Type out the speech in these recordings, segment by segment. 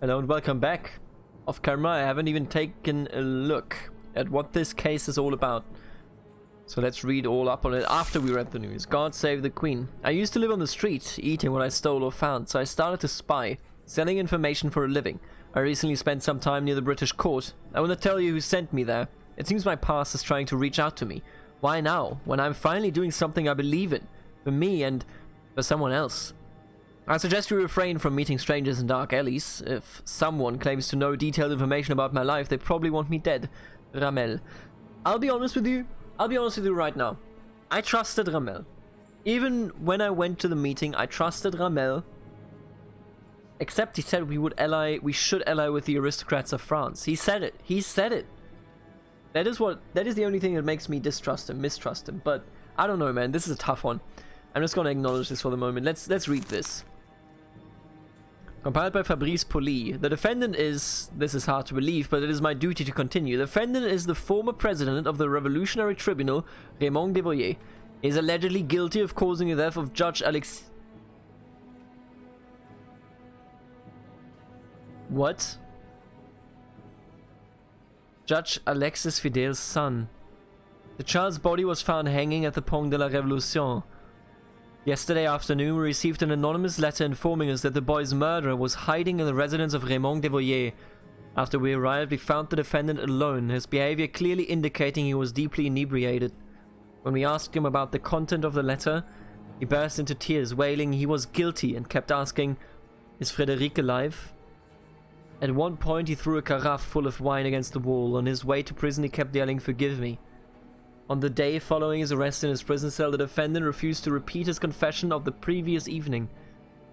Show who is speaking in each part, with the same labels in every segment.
Speaker 1: Hello and welcome back. Off camera, I haven't even taken a look at what this case is all about. So let's read all up on it after we read the news. God save the Queen. I used to live on the street, eating what I stole or found, so I started to spy, selling information for a living. I recently spent some time near the British court. I want to tell you who sent me there. It seems my past is trying to reach out to me. Why now, when I'm finally doing something I believe in, for me and for someone else? I suggest you refrain from meeting strangers in dark alleys. If someone claims to know detailed information about my life, they probably want me dead. Ramel. I'll be honest with you right now. I trusted Ramel. Even when I went to the meeting, I trusted Ramel. Except he said we should ally with the aristocrats of France. He said it. That is the only thing that makes me mistrust him. But I don't know, man. This is a tough one. I'm just gonna acknowledge this for the moment. Let's read this. Compiled by Fabrice Poli. The defendant is, this is hard to believe, but it is my duty to continue. The defendant is the former president of the Revolutionary Tribunal, Raymond Devoyer. He is allegedly guilty of causing the death of Judge Alex... What? Judge Alexis Fidel's son. The child's body was found hanging at the Pont de la Révolution. Yesterday afternoon, we received an anonymous letter informing us that the boy's murderer was hiding in the residence of Raymond Devoyer. After we arrived, we found the defendant alone, his behavior clearly indicating he was deeply inebriated. When we asked him about the content of the letter, he burst into tears, wailing he was guilty and kept asking, "Is Frédéric alive?" At one point, he threw a carafe full of wine against the wall. On his way to prison, he kept yelling, "Forgive me." On the day following his arrest in his prison cell, the defendant refused to repeat his confession of the previous evening.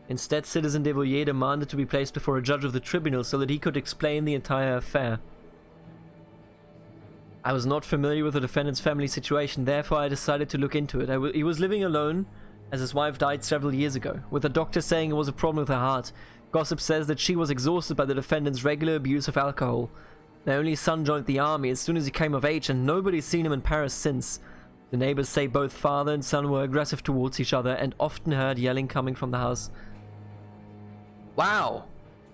Speaker 1: Instead, Citizen Devoyer demanded to be placed before a judge of the tribunal so that he could explain the entire affair. I was not familiar with the defendant's family situation, therefore I decided to look into it. He was living alone, as his wife died several years ago, with the doctor saying it was a problem with her heart. Gossip says that she was exhausted by the defendant's regular abuse of alcohol. Their only son joined the army as soon as he came of age, and nobody's seen him in Paris since. The neighbors say both father and son were aggressive towards each other and often heard yelling coming from the house. Wow.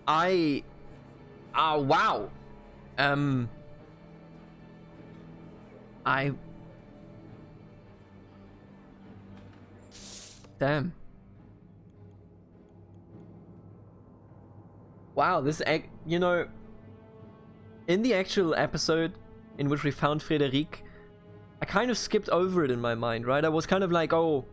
Speaker 1: Wow. Damn. Wow, this, you know... In the actual episode in which we found Frédéric, I kind of skipped over it in my mind, right? I was kind of like, oh,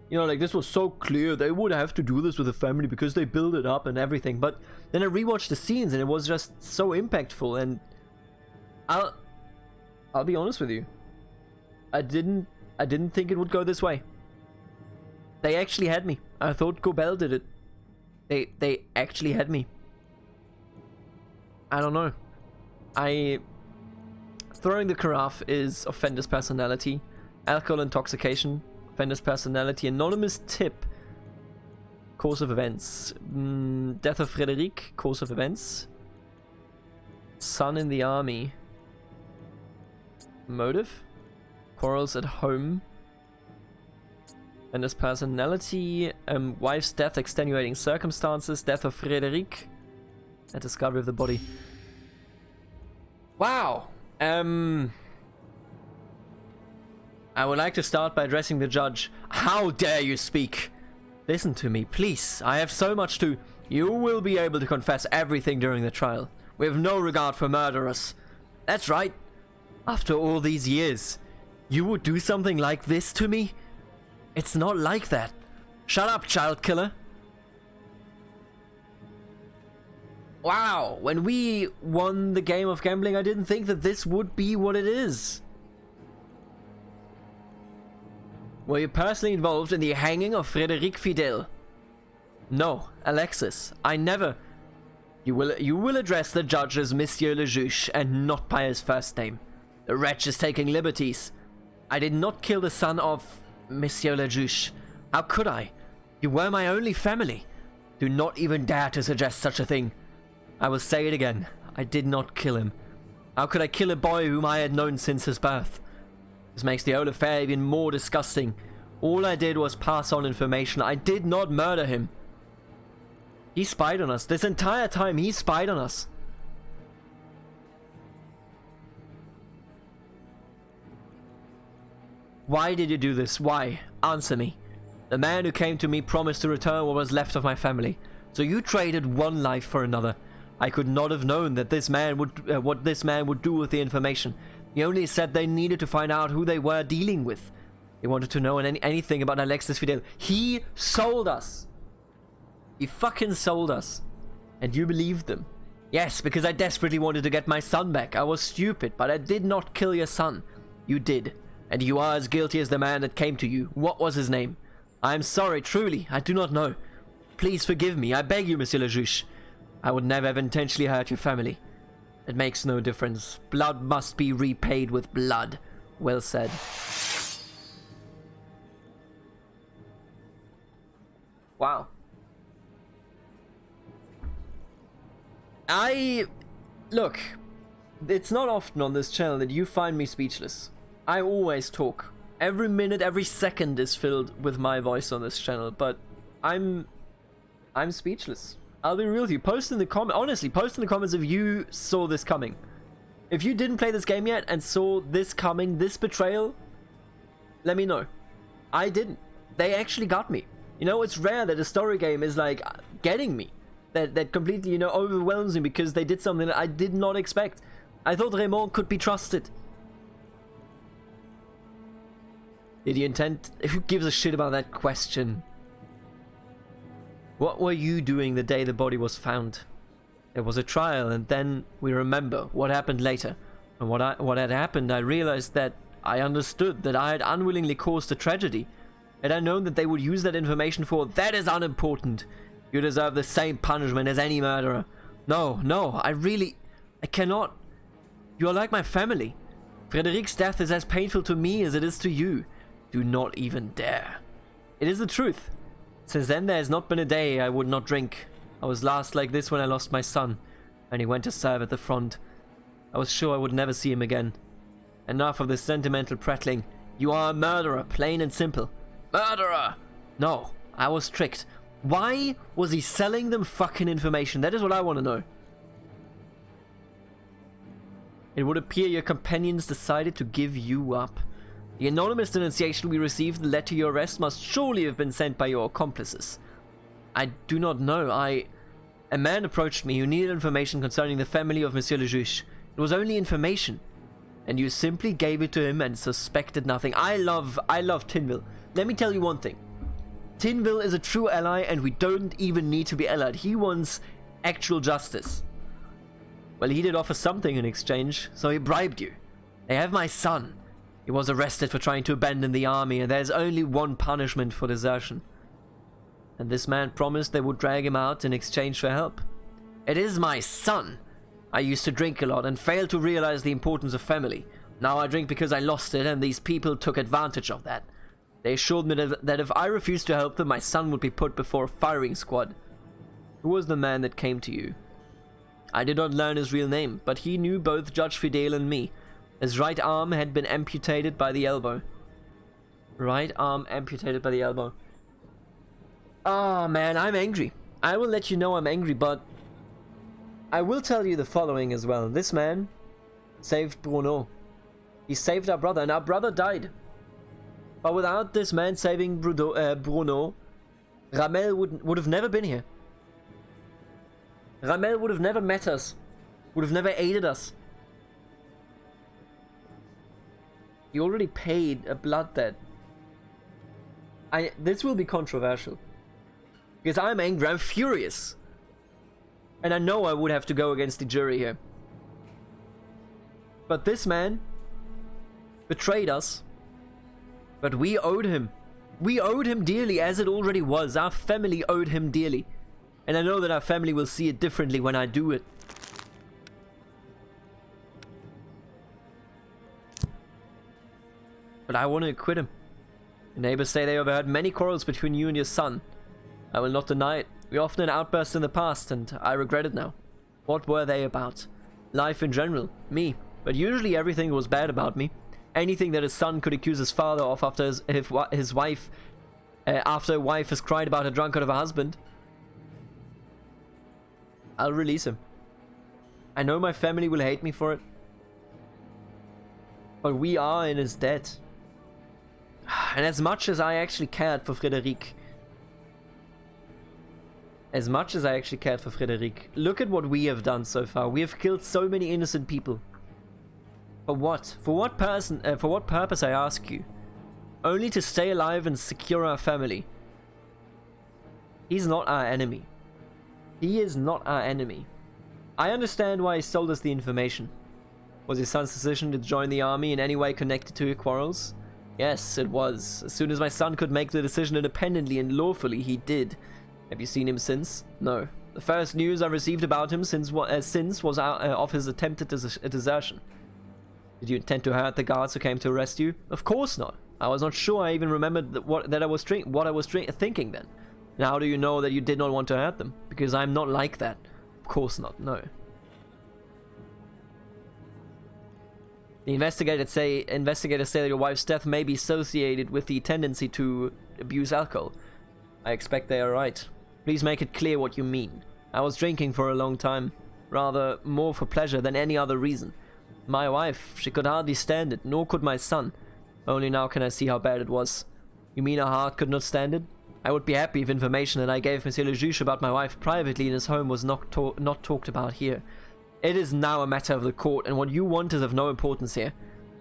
Speaker 1: you know, like this was so clear, they would have to do this with the family because they build it up and everything. But then I rewatched the scenes and it was just so impactful, and I'll be honest with you. I didn't think it would go this way. They actually had me. I thought Gobel did it. They actually had me. I don't know. Throwing the carafe is offender's personality. Alcohol intoxication, offender's personality. Anonymous tip, course of events. Death of Frédéric, course of events. Son in the army. Motive. Quarrels at home. Offender's personality. Wife's death, extenuating circumstances. Death of Frédéric. A discovery of the body. Wow. I would like to start by addressing the judge. How dare you speak? Listen to me, please. I have so much to... You will be able to confess everything during the trial. We have no regard for murderers. That's right. After all these years, you would do something like this to me? It's not like that. Shut up, child killer. Wow, when we won the game of gambling, I didn't think that this would be what it is. Were you personally involved in the hanging of Frédéric Fidel? No, Alexis, I never... You will address the judge as Monsieur le Juge and not by his first name. The wretch is taking liberties. I did not kill the son of Monsieur le Juge. How could I? You were my only family. Do not even dare to suggest such a thing. I will say it again. I did not kill him. How could I kill a boy whom I had known since his birth? This makes the whole affair even more disgusting. All I did was pass on information. I did not murder him. He spied on us. This entire time, he spied on us. Why did you do this? Why? Answer me. The man who came to me promised to return what was left of my family. So you traded one life for another. I could not have known that this man would what this man would do with the information. He only said they needed to find out who they were dealing with. They wanted to know anything about Alexis Fidel. He sold us. He fucking sold us. And you believed them. Yes, because I desperately wanted to get my son back. I was stupid, but I did not kill your son. You did. And you are as guilty as the man that came to you. What was his name? I am sorry, truly. I do not know. Please forgive me. I beg you, Monsieur le Juge. I would never have intentionally hurt your family. It makes no difference. Blood must be repaid with blood. Well said. Wow. Look, it's not often on this channel that you find me speechless. I always talk. Every minute, every second is filled with my voice on this channel, but I'm speechless. I'll be real with you. Post in the comments, honestly, post in the comments if you saw this coming. If you didn't play this game yet and saw this coming, this betrayal, let me know. I didn't. They actually got me. You know, it's rare that a story game is like getting me. That completely, you know, overwhelms me because they did something that I did not expect. I thought Raymond could be trusted. Did you intend? Who gives a shit about that question? What were you doing the day the body was found? There was a trial, and then we remember what happened later. And what had happened, I realized that I understood that I had unwillingly caused a tragedy. Had I known that they would use that information for, that is unimportant. You deserve the same punishment as any murderer. No, I cannot. You are like my family. Frédéric's death is as painful to me as it is to you. Do not even dare. It is the truth. Since then there has not been a day I would not drink. I was last like this when I lost my son, and he went to serve at the front. I was sure I would never see him again. Enough of this sentimental prattling. You are a murderer, plain and simple. Murderer! No, I was tricked. Why was he selling them fucking information? That is what I want to know. It would appear your companions decided to give you up. The anonymous denunciation we received that led to your arrest must surely have been sent by your accomplices. I do not know. A man approached me who needed information concerning the family of Monsieur le Juge. It was only information. And you simply gave it to him and suspected nothing. I love Tinville. Let me tell you one thing. Tinville is a true ally, and we don't even need to be allied. He wants actual justice. Well, he did offer something in exchange, so he bribed you. They have my son. He was arrested for trying to abandon the army, and there's only one punishment for desertion. And this man promised they would drag him out in exchange for help. It is my son. I used to drink a lot and failed to realize the importance of family. Now I drink because I lost it, and these people took advantage of that. They assured me that if I refused to help them, my son would be put before a firing squad. Who was the man that came to you? I did not learn his real name, but he knew both Judge Fidel and me. His right arm had been amputated by the elbow. Right arm amputated by the elbow. Ah, man, I'm angry. I will let you know I'm angry, but I will tell you the following as well. This man saved Bruno. He saved our brother, and our brother died. But without this man saving Bruno, Ramel would have never been here. Ramel would have never met us. Would have never aided us. He already paid a blood debt. This will be controversial. Because I'm angry, I'm furious. And I know I would have to go against the jury here. But this man betrayed us. But we owed him. We owed him dearly, as it already was. Our family owed him dearly. And I know that our family will see it differently when I do it. But I want to acquit him. The neighbors say they overheard many quarrels between you and your son. I will not deny it. We often had outbursts in the past, and I regret it now. What were they about? Life in general. Me. But usually everything was bad about me. Anything that his son could accuse his father of after his wife, after a wife has cried about her drunkard of a husband. I'll release him. I know my family will hate me for it. But we are in his debt. And as much as I actually cared for Frederic, look at what we have done so far. We have killed so many innocent people. For what? For what purpose, I ask you? Only to stay alive and secure our family. He's not our enemy. He is not our enemy. I understand why he sold us the information. Was his son's decision to join the army in any way connected to your quarrels? Yes, it was. As soon as my son could make the decision independently and lawfully, he did. Have you seen him since? No. The first news I received about him since was of his attempted desertion. Did you intend to hurt the guards who came to arrest you? Of course not. I was not sure I even remembered what I was thinking then. And how do you know that you did not want to hurt them? Because I'm not like that. Of course not, no. The investigators say that your wife's death may be associated with the tendency to abuse alcohol. I expect they are right. Please make it clear what you mean. I was drinking for a long time, rather more for pleasure than any other reason. My wife, she could hardly stand it, nor could my son. Only now can I see how bad it was. You mean her heart could not stand it? I would be happy if information that I gave Monsieur le Juge about my wife privately in his home was not talked about here. It is now a matter of the court, and what you want is of no importance here.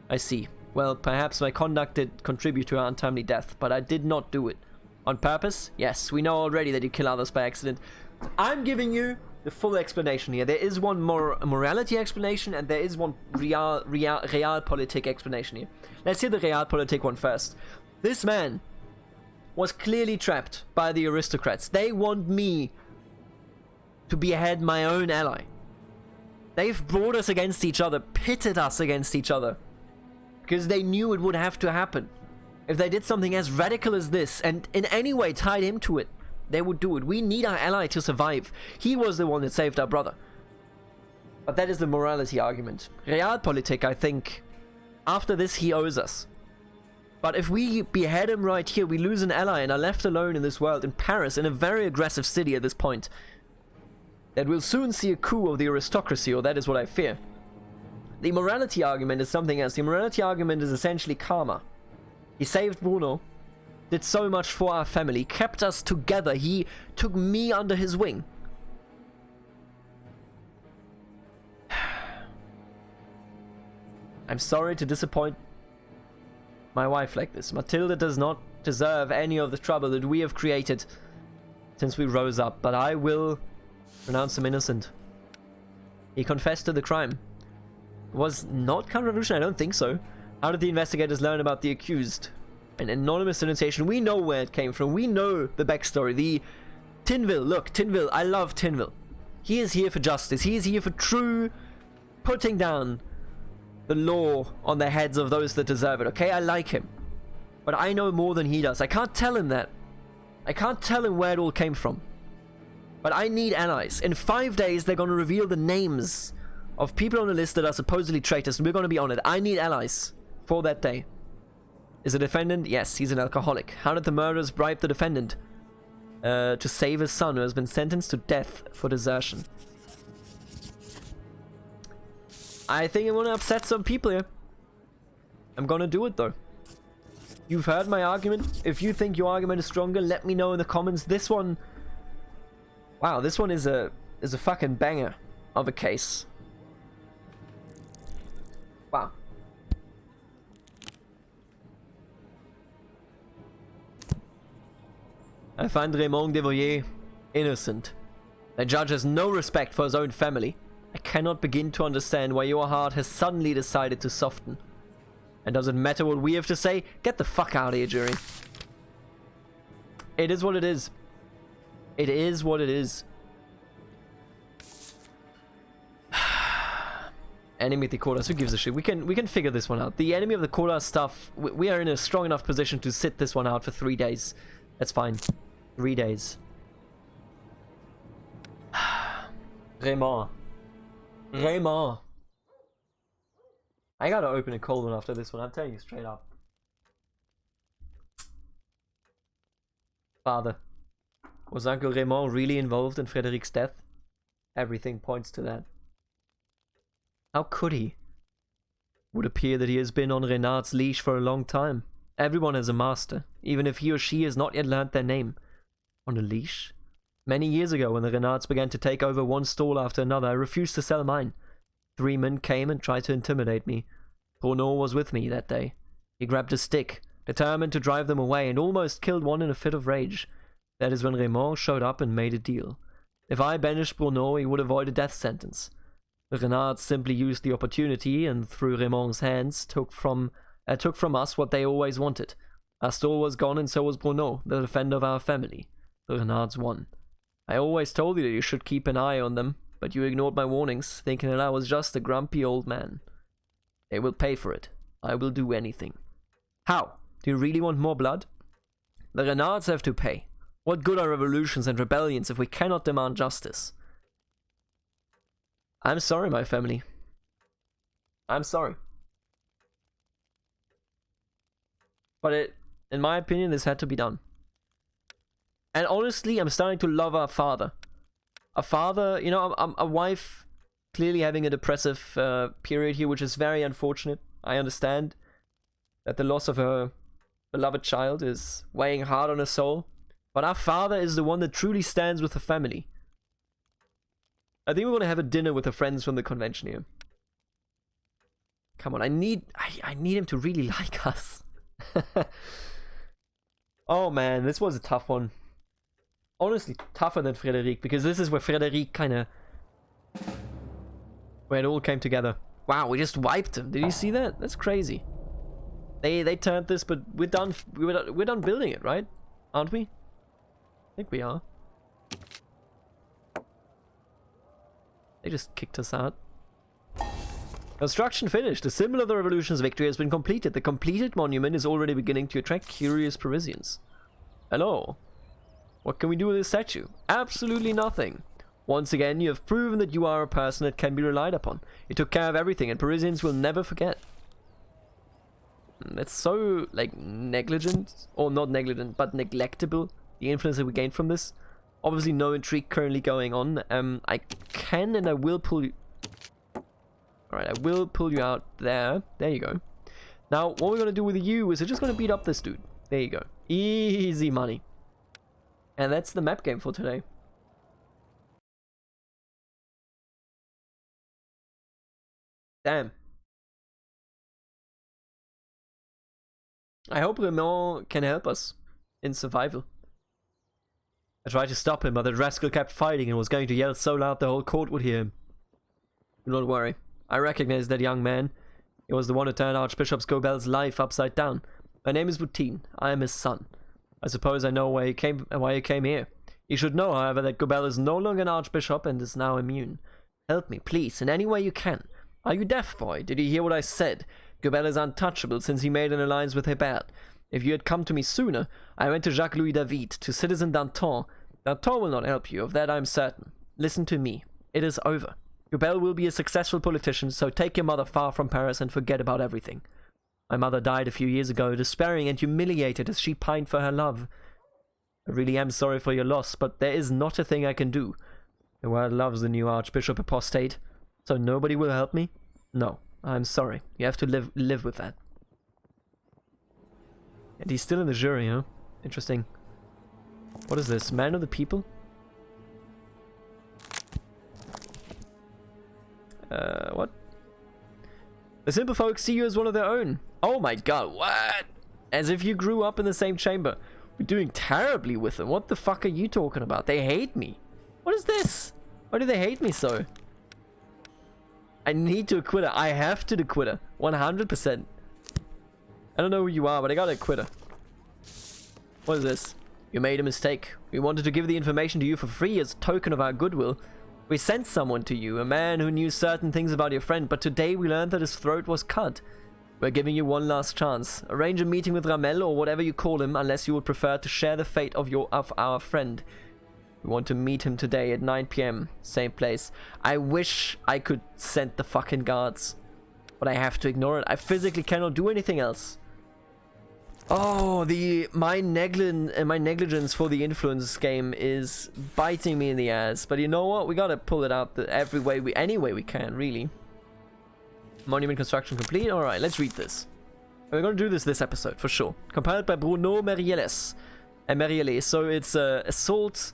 Speaker 1: I see. Well, perhaps my conduct did contribute to her untimely death, but I did not do it. On purpose? Yes, we know already that you kill others by accident. I'm giving you the full explanation here. There is one morality explanation, and there is one realpolitik explanation here. Let's hear the realpolitik one first. This man was clearly trapped by the aristocrats. They want me to behead my own ally. They've brought us against each other, pitted us against each other, because they knew it would have to happen. If they did something as radical as this, and in any way tied him to it, they would do it. We need our ally to survive. He was the one that saved our brother. But that is the morality argument. Realpolitik, I think, after this he owes us. But if we behead him right here, we lose an ally and are left alone in this world, in Paris, in a very aggressive city at this point. That we'll soon see a coup of the aristocracy, or that is what I fear. The morality argument is something else. The morality argument is essentially karma. He saved Bruno, did so much for our family, kept us together. He took me under his wing. I'm sorry to disappoint my wife like this. Matilda does not deserve any of the trouble that we have created since we rose up, but I will pronounce him innocent. He confessed to the crime. Was not counter-revolutionary? I don't think so. How did the investigators learn about the accused? An anonymous denunciation. We know where it came from. We know the backstory. The Tinville. Look, Tinville. I love Tinville. He is here for justice. He is here for true putting down the law on the heads of those that deserve it. Okay, I like him. But I know more than he does. I can't tell him that. I can't tell him where it all came from. But I need allies. In 5 days, they're going to reveal the names of people on the list that are supposedly traitors, and we're going to be on it. I need allies for that day. Is a defendant? Yes, he's an alcoholic. How did the murderers bribe the defendant? To save his son, who has been sentenced to death for desertion. I think I'm going to upset some people here. I'm going to do it, though. You've heard my argument. If you think your argument is stronger, let me know in the comments. This one... Wow, this one is a fucking banger of a case. Wow. I find Raymond Devoyer innocent. The judge has no respect for his own family. I cannot begin to understand why your heart has suddenly decided to soften. And does it matter what we have to say? Get the fuck out of here, jury. It is what it is. It is what it is. Enemy of the courthouse. Who gives a shit? We can figure this one out. The enemy of the courthouse stuff. We are in a strong enough position to sit this one out for 3 days. That's fine. 3 days. Raymond. Raymond. I gotta open a cold one after this one. I'm telling you straight up. Father. Was Uncle Raymond really involved in Frédéric's death? Everything points to that. How could he? Would appear that he has been on Renard's leash for a long time. Everyone has a master, even if he or she has not yet learned their name. On a leash? Many years ago, when the Renards began to take over one stall after another, I refused to sell mine. 3 men came and tried to intimidate me. Bruno was with me that day. He grabbed a stick, determined to drive them away, and almost killed one in a fit of rage. That is when Raymond showed up and made a deal. If I banished Bruno, he would avoid a death sentence. The Renards simply used the opportunity and, through Raymond's hands, took from us what they always wanted. Our stall was gone and so was Bruno, the defender of our family. The Renards won. I always told you that you should keep an eye on them, but you ignored my warnings, thinking that I was just a grumpy old man. They will pay for it. I will do anything. How? Do you really want more blood? The Renards have to pay. What good are revolutions and rebellions if we cannot demand justice? I'm sorry, my family. I'm sorry. But in my opinion, this had to be done. And honestly, I'm starting to love our father. Our father, you know, a wife clearly having a depressive period here, which is very unfortunate. I understand that the loss of her beloved child is weighing hard on her soul. But our father is the one that truly stands with the family. I think we're going to have a dinner with the friends from the convention here. Come on, I need him to really like us. Oh man, this was a tough one. Honestly, tougher than Frederic, because this is where Frederic where it all came together. Wow, we just wiped him. Did you see that? That's crazy. They turned this, but we're done building it, right? Aren't we? I think we are. They just kicked us out. Construction finished. The symbol of the revolution's victory has been completed. The completed monument is already beginning to attract curious Parisians. Hello. What can we do with this statue? Absolutely nothing. Once again, you have proven that you are a person that can be relied upon. You took care of everything, and Parisians will never forget. That's so, like, negligent. Or not negligent, but neglectable. The influence that we gained from this. Obviously, no intrigue currently going on. I can and I will pull you... Alright, I will pull you out there. There you go. Now, what we're going to do with you is we're just going to beat up this dude. There you go. Easy money. And that's the map game for today. Damn. I hope Raymond can help us in survival. I tried to stop him, but the rascal kept fighting and was going to yell so loud the whole court would hear him. Do not worry. I recognize that young man. He was the one who turned Archbishop Gobel's life upside down. My name is Boutine. I am his son. I suppose I know why he came here. You should know, however, that Gobel is no longer an archbishop and is now immune. Help me, please, in any way you can. Are you deaf, boy? Did you hear what I said? Gobel is untouchable since he made an alliance with Hebert. If you had come to me sooner, I went to Jacques-Louis David, to Citizen Danton. Danton will not help you, of that I am certain. Listen to me. It is over. Gobel will be a successful politician, so take your mother far from Paris and forget about everything. My mother died a few years ago, despairing and humiliated as she pined for her love. I really am sorry for your loss, but there is not a thing I can do. The world loves the new Archbishop Apostate, so nobody will help me? No, I'm sorry. You have to live with that. And he's still in the jury, huh? Interesting. What is this? Man of the people? What? The simple folk see you as one of their own. Oh my god, what? As if you grew up in the same chamber. We're doing terribly with them. What the fuck are you talking about? They hate me. What is this? Why do they hate me so? I need to acquit her. I have to acquit her. 100%. I don't know who you are, but I gotta acquit her. What is this? You made a mistake. We wanted to give the information to you for free as a token of our goodwill. We sent someone to you, a man who knew certain things about your friend, but today we learned that his throat was cut. We're giving you one last chance. Arrange a meeting with Ramel or whatever you call him, unless you would prefer to share the fate of our friend. We want to meet him today at 9 PM, same place. I wish I could send the fucking guards, but I have to ignore it. I physically cannot do anything else. Oh, my negligence for the influence game is biting me in the ass. But you know what? We gotta pull it out any way we can, really. Monument construction complete. All right, let's read this. We're gonna do this episode for sure. Compiled by Bruno Merieles. So it's assault,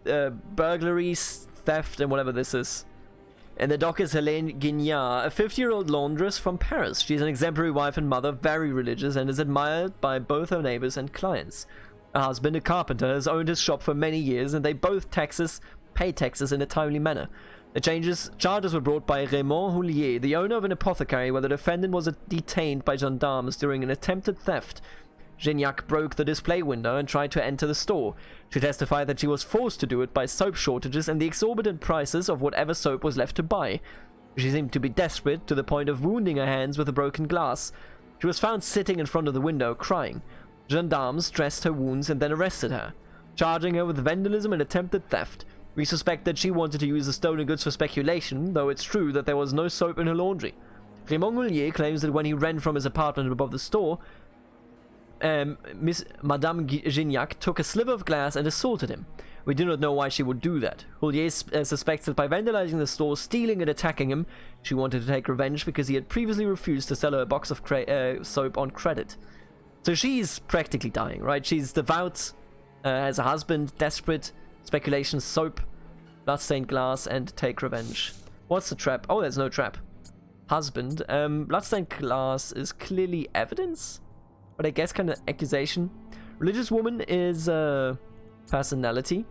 Speaker 1: burglary, theft, and whatever this is. And the doc is Helene Guignard, a 50-year-old laundress from Paris. She's an exemplary wife and mother, very religious, and is admired by both her neighbors and clients. Her husband, a carpenter, has owned his shop for many years, and they both pay taxes in a timely manner. The charges were brought by Raymond Houllier, the owner of an apothecary, where the defendant was detained by gendarmes during an attempted theft. Gignac broke the display window and tried to enter the store. She testified that she was forced to do it by soap shortages and the exorbitant prices of whatever soap was left to buy. She seemed to be desperate, to the point of wounding her hands with a broken glass. She was found sitting in front of the window, crying. Gendarmes dressed her wounds and then arrested her, charging her with vandalism and attempted theft. We suspect that she wanted to use the stolen goods for speculation, though it's true that there was no soap in her laundry. Raymond Houllier claims that when he ran from his apartment above the store, Madame Gignac took a sliver of glass and assaulted him. We do not know why she would do that. Houllier suspects that by vandalizing the store, stealing and attacking him, she wanted to take revenge because he had previously refused to sell her a box of soap on credit. So she's practically dying, right? She's devout, has a husband, desperate, speculation, soap, bloodstained glass, and take revenge. What's the trap? Oh, there's no trap. Husband. Bloodstained glass is clearly evidence? But I guess kind of accusation. Religious woman is personality.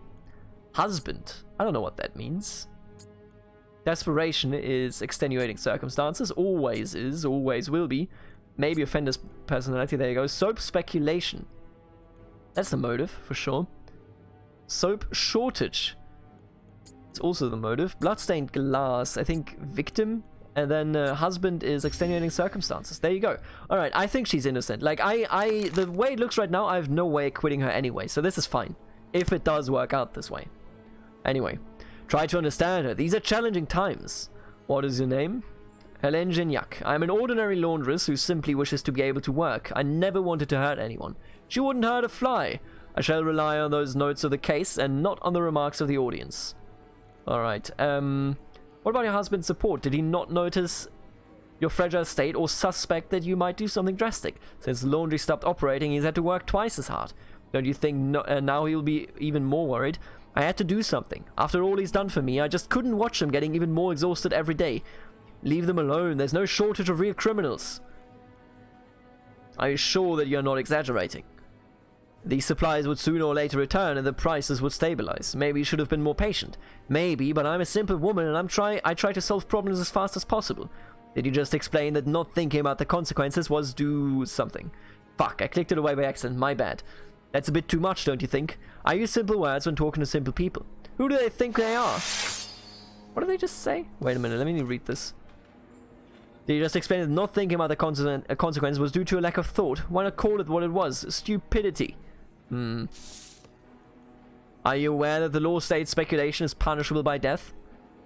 Speaker 1: Husband. I don't know what that means. Desperation is extenuating circumstances. Always is. Always will be. Maybe offender's personality. There you go. Soap speculation. That's the motive for sure. Soap shortage. It's also the motive. Bloodstained glass. I think victim. And then husband is extenuating circumstances. There you go. All right, I think she's innocent. Like, the way it looks right now, I have no way of quitting her anyway. So this is fine. If it does work out this way. Anyway, try to understand her. These are challenging times. What is your name? Helene Gignac. I'm an ordinary laundress who simply wishes to be able to work. I never wanted to hurt anyone. She wouldn't hurt a fly. I shall rely on those notes of the case and not on the remarks of the audience. All right, what about your husband's support? Did he not notice your fragile state or suspect that you might do something drastic? Since the laundry stopped operating, he's had to work twice as hard. Don't you think now he'll be even more worried? I had to do something. After all he's done for me, I just couldn't watch him getting even more exhausted every day. Leave them alone. There's no shortage of real criminals. Are you sure that you're not exaggerating? These supplies would sooner or later return and the prices would stabilize. Maybe you should have been more patient. Maybe, but I'm a simple woman and I try to solve problems as fast as possible. Did you just explain that not thinking about the consequences was do something? Fuck, I clicked it away by accident, my bad. That's a bit too much, don't you think? I use simple words when talking to simple people. Who do they think they are? What did they just say? Wait a minute, let me read this. Did you just explain that not thinking about the consequences was due to a lack of thought? Why not call it what it was? Stupidity. Are you aware that the law states speculation is punishable by death?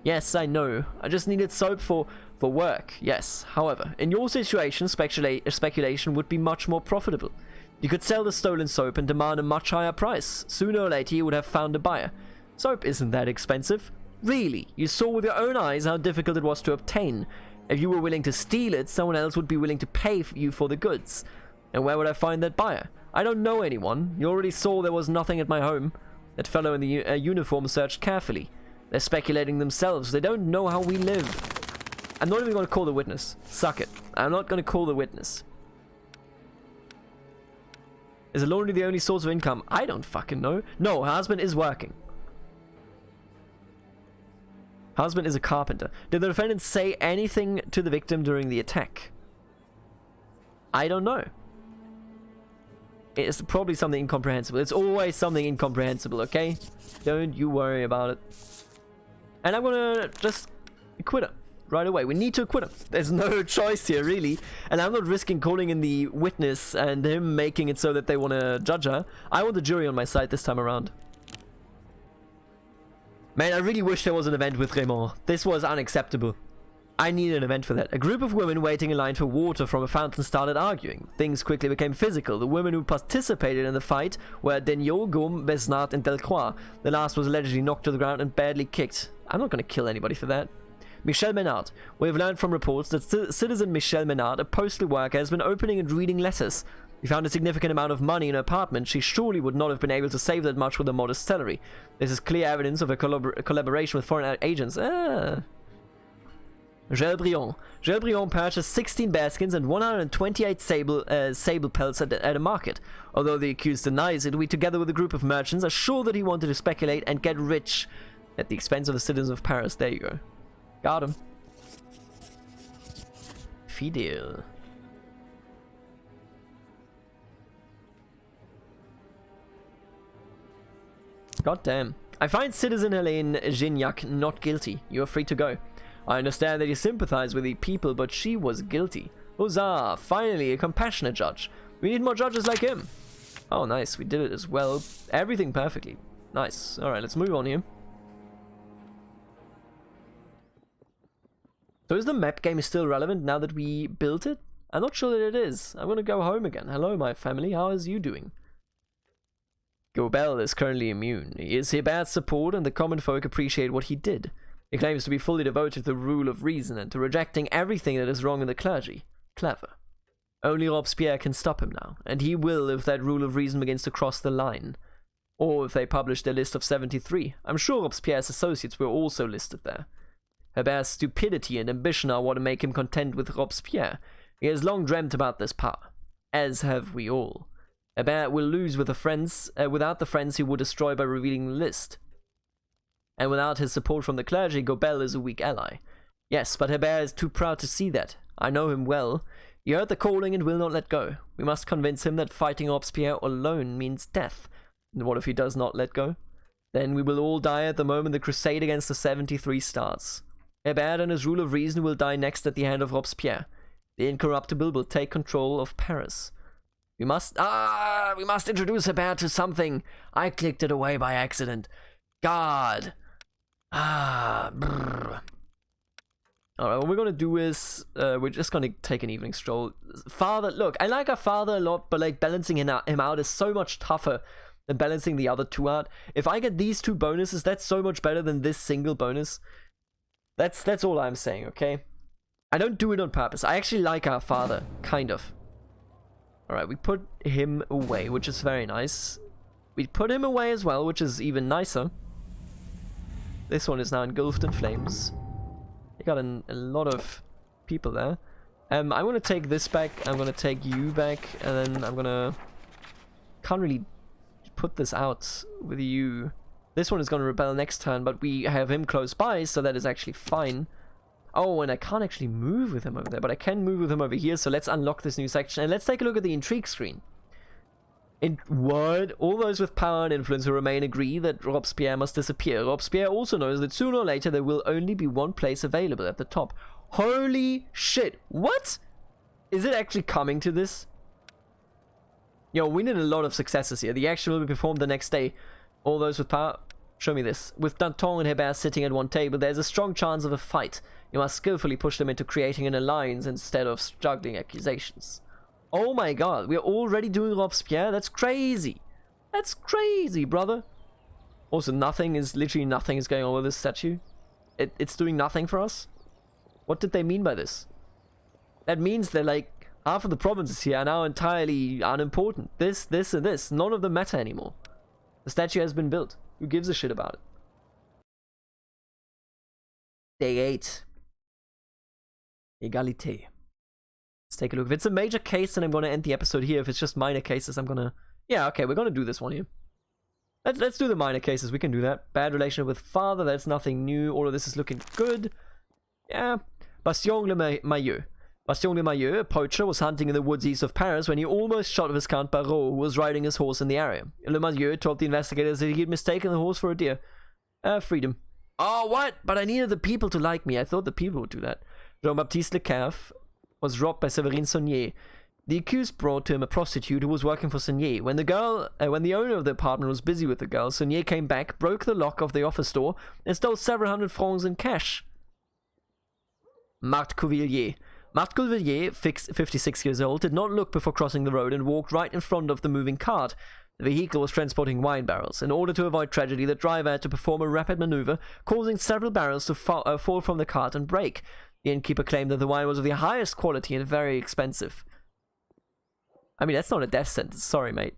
Speaker 1: Yes, I know. I just needed soap for work, yes. However, in your situation, speculation would be much more profitable. You could sell the stolen soap and demand a much higher price. Sooner or later, you would have found a buyer. Soap isn't that expensive. Really, you saw with your own eyes how difficult it was to obtain. If you were willing to steal it, someone else would be willing to pay you for the goods. And where would I find that buyer? I don't know anyone. You already saw there was nothing at my home. That fellow in the uniform searched carefully. They're speculating themselves. They don't know how we live. I'm not even going to call the witness. Suck it. I'm not going to call the witness. Is the laundry the only source of income? I don't fucking know. No, her husband is working. Husband is a carpenter. Did the defendant say anything to the victim during the attack? I don't know. It's probably something incomprehensible. It's always something incomprehensible, okay? Don't you worry about it. And I'm gonna just acquit her right away. We need to acquit him. There's no choice here, really. And I'm not risking calling in the witness and him making it so that they want to judge her. I want the jury on my side this time around. Man, I really wish there was an event with Raymond. This was unacceptable. I need an event for that. A group of women waiting in line for water from a fountain started arguing. Things quickly became physical. The women who participated in the fight were Deniot, Gaume, Besnard, and Delcroix. The last was allegedly knocked to the ground and badly kicked. I'm not going to kill anybody for that. Michel Menard. We have learned from reports that citizen Michel Menard, a postal worker, has been opening and reading letters. We found a significant amount of money in her apartment. She surely would not have been able to save that much with a modest salary. This is clear evidence of a collaboration with foreign agents. Gelbrion. Gelbrion purchased 16 bearskins and 128 sable pelts at a market. Although the accused denies it, we, together with a group of merchants, are sure that he wanted to speculate and get rich at the expense of the citizens of Paris. There you go. Got him. Fidel. God damn. I find Citizen Helene Gignac not guilty. You are free to go. I understand that you sympathize with the people, but she was guilty. Huzzah! Finally, a compassionate judge. We need more judges like him. Oh, nice. We did it as well. Everything perfectly. Nice. Alright, let's move on here. So is the map game still relevant now that we built it? I'm not sure that it is. I'm gonna go home again. Hello, my family. How is you doing? Gobel is currently immune. He is Hebert's support, and the common folk appreciate what he did. He claims to be fully devoted to the rule of reason and to rejecting everything that is wrong in the clergy. Clever. Only Robespierre can stop him now, and he will if that rule of reason begins to cross the line. Or if they publish their list of 73. I'm sure Robespierre's associates were also listed there. Hebert's stupidity and ambition are what make him content with Robespierre. He has long dreamt about this power, as have we all. Hebert will lose with without the friends he would destroy by revealing the list. And without his support from the clergy, Gobel is a weak ally. Yes, but Hebert is too proud to see that. I know him well. He heard the calling and will not let go. We must convince him that fighting Robespierre alone means death. And what if he does not let go? Then we will all die at the moment the crusade against the 73 starts. Hebert and his rule of reason will die next at the hand of Robespierre. The incorruptible will take control of Paris. We must introduce Hebert to something. I clicked it away by accident. God. Alright, what we're gonna do is, we're just gonna take an evening stroll. Father, look, I like our father a lot, but like balancing him out is so much tougher than balancing the other two out. If I get these two bonuses, that's so much better than this single bonus. That's all I'm saying, okay? I don't do it on purpose. I actually like our father, kind of. Alright, we put him away, which is very nice. We put him away as well, which is even nicer. This one is now engulfed in flames. You got a lot of people there. I'm gonna take this back, I'm gonna take you back, and then I'm gonna... Can't really put this out with you. This one is gonna rebel next turn, but we have him close by, so that is actually fine. Oh, and I can't actually move with him over there, but I can move with him over here, so let's unlock this new section, and let's take a look at the intrigue screen. What? All those with power and influence who remain agree that Robespierre must disappear. Robespierre also knows that sooner or later there will only be one place available at the top. Holy shit. What? Is it actually coming to this? Yo, we need a lot of successes here. The action will be performed the next day. All those with power... Show me this. With Danton and Hebert sitting at one table, there's a strong chance of a fight. You must skillfully push them into creating an alliance instead of juggling accusations. Oh my god, we're already doing Robespierre? That's crazy. That's crazy, brother. Also, literally nothing is going on with this statue. It's doing nothing for us? What did they mean by this? That means that, like, half of the provinces here are now entirely unimportant. This, and this. None of them matter anymore. The statue has been built. Who gives a shit about it? Day 8. Egalité. Let's take a look. If it's a major case, then I'm going to end the episode here. If it's just minor cases, I'm going to... Yeah, okay, we're going to do this one here. Let's do the minor cases. We can do that. Bad relationship with father. That's nothing new. All of this is looking good. Yeah. Bastion le Maillot. Bastion le Maillot, a poacher, was hunting in the woods east of Paris when he almost shot Viscount Barrault, who was riding his horse in the area. Le Maillot told the investigators that he had mistaken the horse for a deer. Freedom. Oh, what? But I needed the people to like me. I thought the people would do that. Jean-Baptiste Lecaif was robbed by Séverine Saunier. The accused brought to him a prostitute who was working for Saunier. When the owner of the apartment was busy with the girl, Saunier came back, broke the lock of the office door, and stole several hundred francs in cash. Marthe Couvillier. Marthe Couvillier, 56 years old, did not look before crossing the road and walked right in front of the moving cart. The vehicle was transporting wine barrels. In order to avoid tragedy, the driver had to perform a rapid maneuver, causing several barrels to fall from the cart and break. The innkeeper claimed that the wine was of the highest quality and very expensive. I mean, that's not a death sentence. Sorry, mate.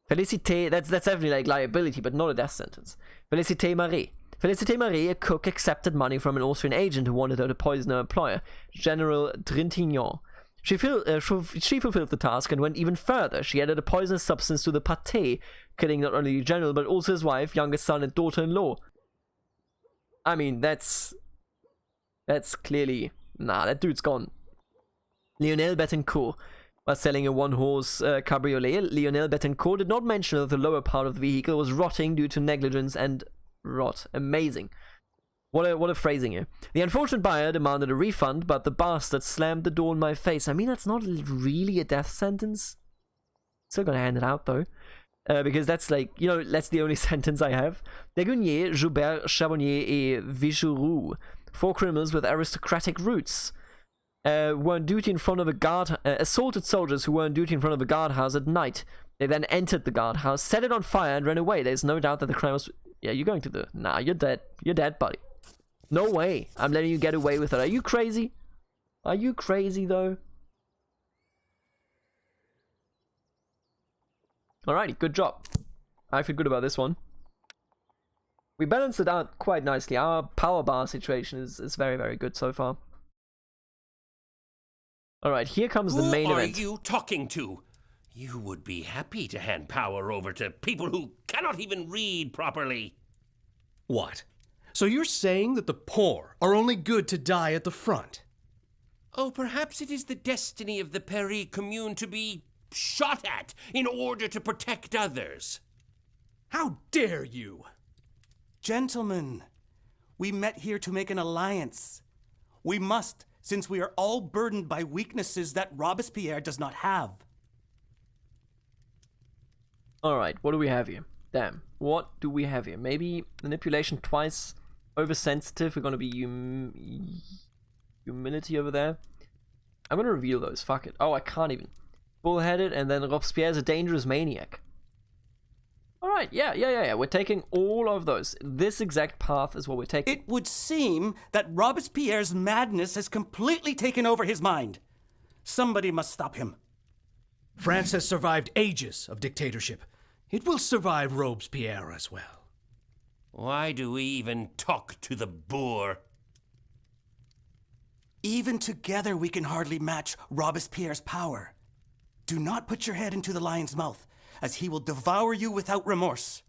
Speaker 1: Félicité, that's definitely like liability, but not a death sentence. Félicité Marie. Félicité Marie, a cook, accepted money from an Austrian agent who wanted her to poison her employer, General Trintignant. She fulfilled the task and went even further. She added a poisonous substance to the pâté, killing not only the general, but also his wife, youngest son, and daughter-in-law. I mean, that's clearly... Nah, that dude's gone. Lionel Bettencourt. While selling a one-horse cabriolet, Lionel Bettencourt did not mention that the lower part of the vehicle was rotting due to negligence and rot. Amazing. What a phrasing here. The unfortunate buyer demanded a refund, but the bastard slammed the door in my face. I mean, that's not really a death sentence. Still gonna hand it out, though. Because that's like, you know, that's the only sentence I have. Degunier, Joubert, Charbonnier, et Vigeroux. 4 criminals with aristocratic roots. Were on duty in front of a guard... assaulted soldiers who were on duty in front of a guardhouse at night. They then entered the guardhouse, set it on fire, and ran away. There's no doubt that the crime was... Yeah, you're going to the... Nah, you're dead. You're dead, buddy. No way. I'm letting you get away with it. Are you crazy? Are you crazy, though? Alrighty, good job. I feel good about this one. We balanced it out quite nicely. Our power bar situation is very, very good so far. Alright, here comes the main event.
Speaker 2: Who are you talking to? You would be happy to hand power over to people who cannot even read properly.
Speaker 3: What? So you're saying that the poor are only good to die at the front?
Speaker 2: Oh, perhaps it is the destiny of the Paris Commune to be shot at in order to protect others.
Speaker 3: How dare you?
Speaker 4: Gentlemen, we met here to make an alliance. We must, since we are all burdened by weaknesses that Robespierre does not have.
Speaker 1: Alright, what do we have here? Damn, what do we have here? Maybe manipulation twice, oversensitive, we're gonna be humility over there. I'm gonna reveal those, fuck it. Oh, I can't even. Bullheaded, and then Robespierre's a dangerous maniac. Alright, yeah, we're taking all of those. This exact path is what we're taking.
Speaker 4: It would seem that Robespierre's madness has completely taken over his mind. Somebody must stop him.
Speaker 3: France has survived ages of dictatorship. It will survive Robespierre as well.
Speaker 2: Why do we even talk to the boor?
Speaker 4: Even together we can hardly match Robespierre's power. Do not put your head into the lion's mouth, as he will devour you without remorse.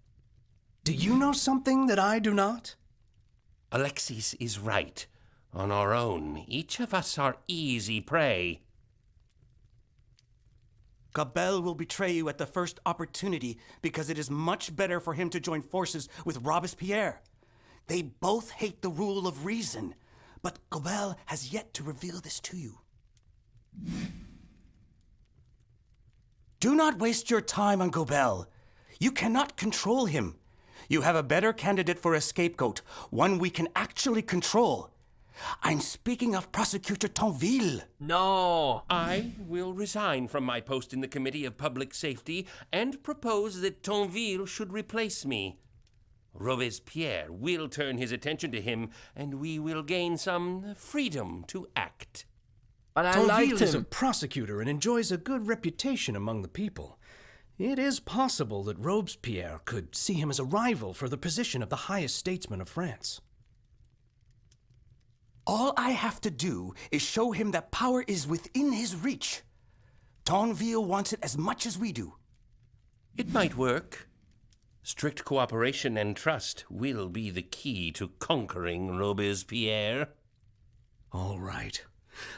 Speaker 3: Do you know something that I do not?
Speaker 2: Alexis is right. On our own, each of us are easy prey.
Speaker 4: Gabelle will betray you at the first opportunity because it is much better for him to join forces with Robespierre. They both hate the rule of reason, but Gabelle has yet to reveal this to you. Do not waste your time on Gabelle. You cannot control him. You have a better candidate for a scapegoat, one we can actually control. I'm speaking of Prosecutor Tonville.
Speaker 1: No!
Speaker 2: I will resign from my post in the Committee of Public Safety and propose that Tonville should replace me. Robespierre will turn his attention to him, and we will gain some freedom to act.
Speaker 1: But I
Speaker 3: Tonville
Speaker 1: liked
Speaker 3: is a
Speaker 1: him.
Speaker 3: prosecutor and enjoys a good reputation among the people. It is possible that Robespierre could see him as a rival for the position of the highest statesman of France.
Speaker 4: All I have to do is show him that power is within his reach. Tonville wants it as much as we do.
Speaker 2: It might work. Strict cooperation and trust will be the key to conquering Robespierre.
Speaker 3: All right.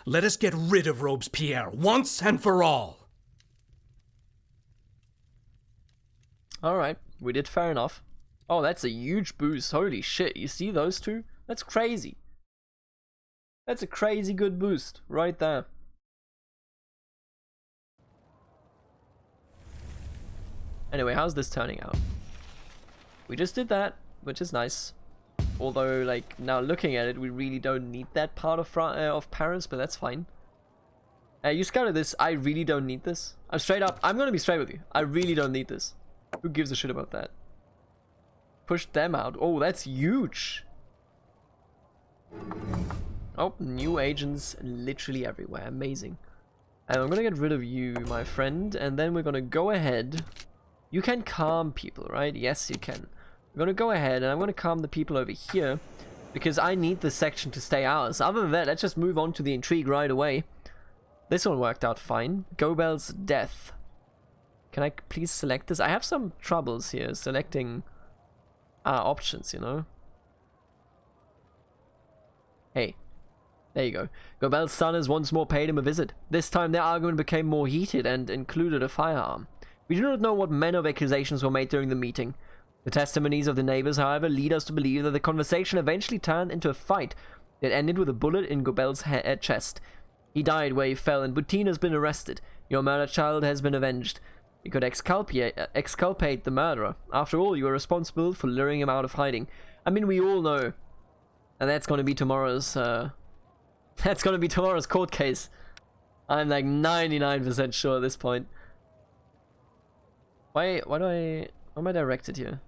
Speaker 3: Let us get rid of Robespierre once and for all.
Speaker 1: Alright, we did fair enough. Oh, that's a huge boost. Holy shit, you see those two? That's crazy. That's a crazy good boost right there. Anyway, how's this turning out? We just did that, which is nice. Although, like, now looking at it, we really don't need that part of Paris, but that's fine. You scouted this. I really don't need this. I'm straight up. I'm gonna be straight with you. I really don't need this. Who gives a shit about that? Push them out. Oh, that's huge. Oh, new agents literally everywhere. Amazing. And I'm gonna get rid of you, my friend, and then we're gonna go ahead. You can calm people, right? Yes, you can. I'm gonna go ahead and I'm gonna calm the people over here because I need this section to stay ours. Other than that, let's just move on to the intrigue right away. This one worked out fine. Gobel's death. Can I please select this? I have some troubles here selecting options, you know. Hey, there you go. Gobel's son has once more paid him a visit. This time their argument became more heated and included a firearm. We do not know what manner of accusations were made during the meeting. The testimonies of the neighbors, however, lead us to believe that the conversation eventually turned into a fight that ended with a bullet in Gobel's chest. He died where he fell, and Boutin has been arrested. Your murdered child has been avenged. You could exculpate the murderer. After all, you are responsible for luring him out of hiding. I mean, we all know. And that's going to be tomorrow's... that's going to be tomorrow's court case. I'm like 99% sure at this point. Why am I directed here?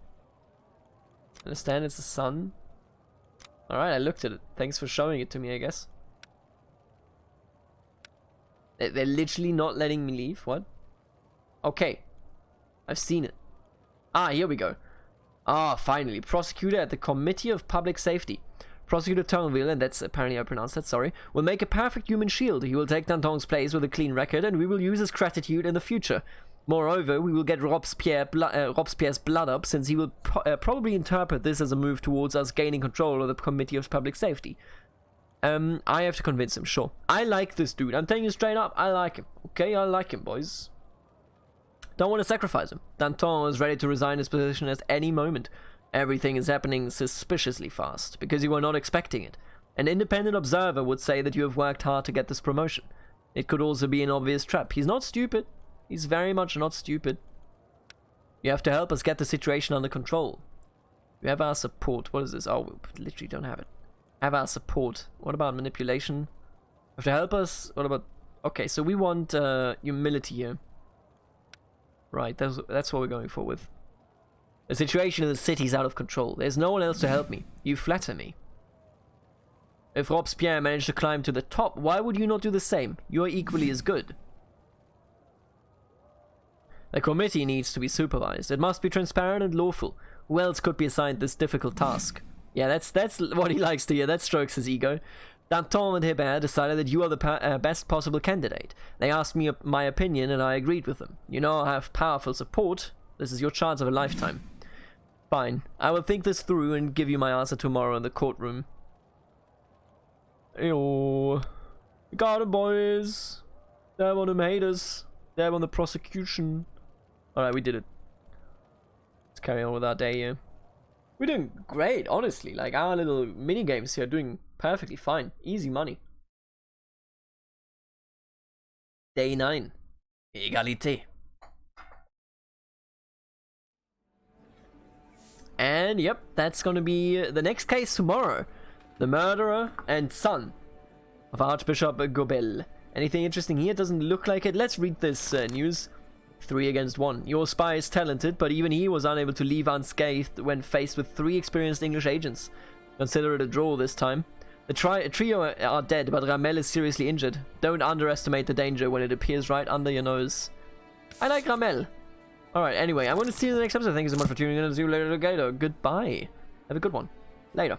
Speaker 1: Understand it's the sun? Alright, I looked at it. Thanks for showing it to me, I guess. They're literally not letting me leave? What? Okay. I've seen it. Ah, here we go. Ah, finally. Prosecutor at the Committee of Public Safety. Prosecutor Turnville, and that's apparently I pronounced that, sorry, will make a perfect human shield. He will take Danton's place with a clean record, and we will use his gratitude in the future. Moreover, we will get Robespierre's blood up, since he will probably interpret this as a move towards us gaining control of the Committee of Public Safety. I have to convince him, sure. I like this dude. I'm telling you straight up, I like him. Okay, I like him, boys. Don't want to sacrifice him. Danton is ready to resign his position at any moment. Everything is happening suspiciously fast, because you were not expecting it. An independent observer would say that you have worked hard to get this promotion. It could also be an obvious trap. He's not stupid. He's very much not stupid. You have to help us get the situation under control. You have our support. What is this? Oh, we literally don't have it. Have our support. What about manipulation? You have to help us. What about... Okay, so we want humility here. Right, that's what we're going for with. The situation in the city is out of control. There's no one else to help me. You flatter me. If Robespierre managed to climb to the top, why would you not do the same? You are equally as good. The committee needs to be supervised. It must be transparent and lawful. Who else could be assigned this difficult task? Yeah, that's what he likes to hear. That strokes his ego. Danton and Hebert decided that you are the best possible candidate. They asked me my opinion and I agreed with them. You know I have powerful support. This is your chance of a lifetime. Fine. I will think this through and give you my answer tomorrow in the courtroom. Yo. Got him, boys. Damn on them haters. Damn on the prosecution. Alright, we did it. Let's carry on with our day here. We're doing great, honestly. Like, our little mini games here are doing perfectly fine. Easy money. Day 9. Égalité. And yep, that's gonna be the next case tomorrow. The murderer and son of Archbishop Gobel. Anything interesting here? Doesn't look like it. Let's read this news. 3 against 1. Your spy is talented, but even he was unable to leave unscathed when faced with 3 experienced English agents. Consider it a draw this time. The trio are dead, but Ramel is seriously injured. Don't underestimate the danger when it appears right under your nose. I like Ramel. Alright, anyway, I'm going to see you in the next episode. Thank you so much for tuning in and see you later. Goodbye. Have a good one. Later.